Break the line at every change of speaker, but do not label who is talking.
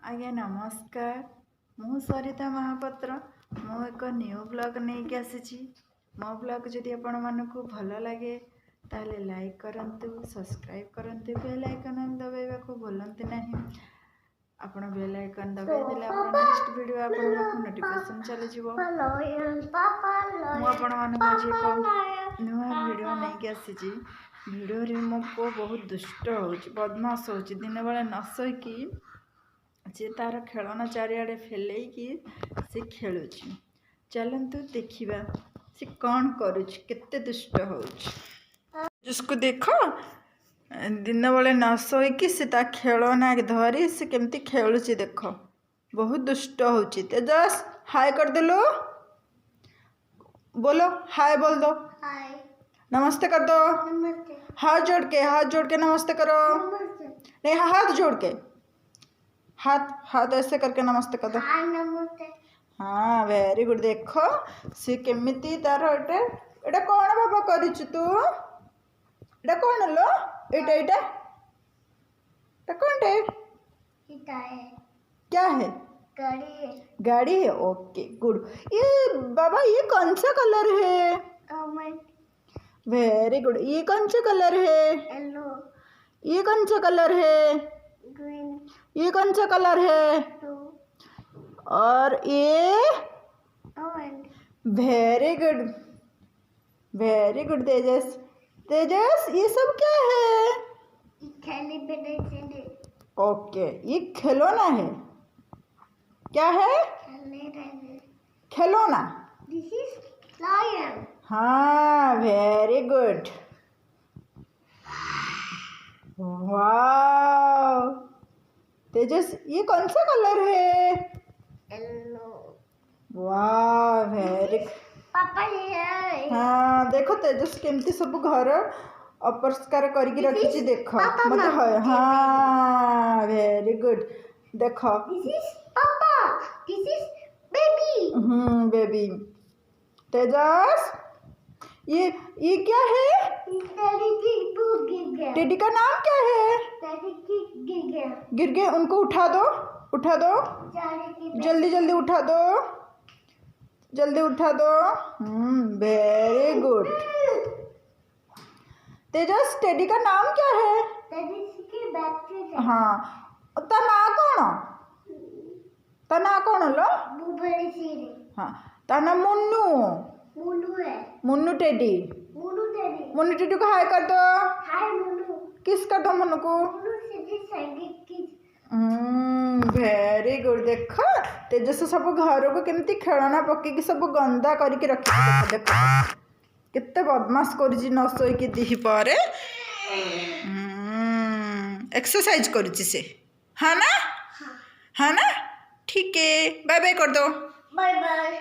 आज्ञा नमस्कार। मु सरिता महापात्र मु एक न्यू ब्लॉग नहीं आसी। मो ब्लॉग जदि आपण मानक भल लगे ताले लाइक करंतु, सब्सक्राइब करंतु, बेल आइकन दबाइबा को भूलंतु नहीं। आपण बेल आइकन दबाई देले आपण नेक्स्ट वीडियो आपण पाखु नोटिफिकेशन चली जिवो। मु आपण मानक आज एक नुआ वीडियो नहीं आसी। वीडियो रे मो को बहुत दुष्ट होची, बदमाश होची। दिन बेला न सोईकी से तार खेलना चारिआडे फेलैकी से खेलुची। चलंतु देखिबा से कौन करुची, केते दुष्ट होची। जिसको देखो दिन बेले न सोईकी से ता खेलना धरी से केमती खेलुची देखो, बहुत दुष्ट होची। तेजस हाय कर देलो, बोलो हाय बोल दो, हाय नमस्ते कर दो, नमस्ते हाथ जोड़ के नमस्ते करो। नहीं हाथ जोड़ के, हाथ ऐसे करके नमस्ते कर दो। नमस्ते। हाँ वेरी गुड। देखो सी केमिति तार एटा एटा कौन बाबा करिछु तू, एटा कौन लो, एटा एटा एटा कौन है, एटा है क्या है, गाड़ी है। गाड़ी है, ओके गुड। ये बाबा ये कौन सा कलर है, वेरी गुड। ये कौन सा कलर है, येलो। ये कौन सा कलर है, ग्रीन। ये कौन सा कलर है, ब्लू। और ये orange. Very good very good. Tejas Tejas ये सब क्या है, ओके ये खिलौना है, क्या है, खिलौना। This is lion. हाँ वेरी गुड, वाव। तेजस ये कौन सा कलर है, येलो। वाह वेरी, पापा ये। हाँ देखो तेजस केमती सब घर अपरिष्कार करके रखी, देखो मत। हाँ वेरी गुड। देखो दिस इज पापा, दिस इज बेबी। बेबी। तेजस ये क्या है, टेडी का नाम क्या है, गिर गए। उनको उठा दो, उठा दो, जल्दी जल्दी उठा दो, जल्दी उठा दो। Very good. तेजस टेडी का नाम क्या है, हाँ ता ना कौन लो, हाँ ता ना मुन्नू, मुन्नू टेडी। मुन्नू टेडी को हाय कर दो, हाय मुन्नू। किस कर दो मुन्नू को, वेरी गुड। देखो तेजस सब घर को केमती खेलना पकईकी सब गंदा करके रखी। देखो केते बदमाश करी न सोईकी दिहीपर एक्सरसाइज करुची से, हाँ ना, हाँ ना, ठीक है। बाय बाय कर दो, बाय बाय।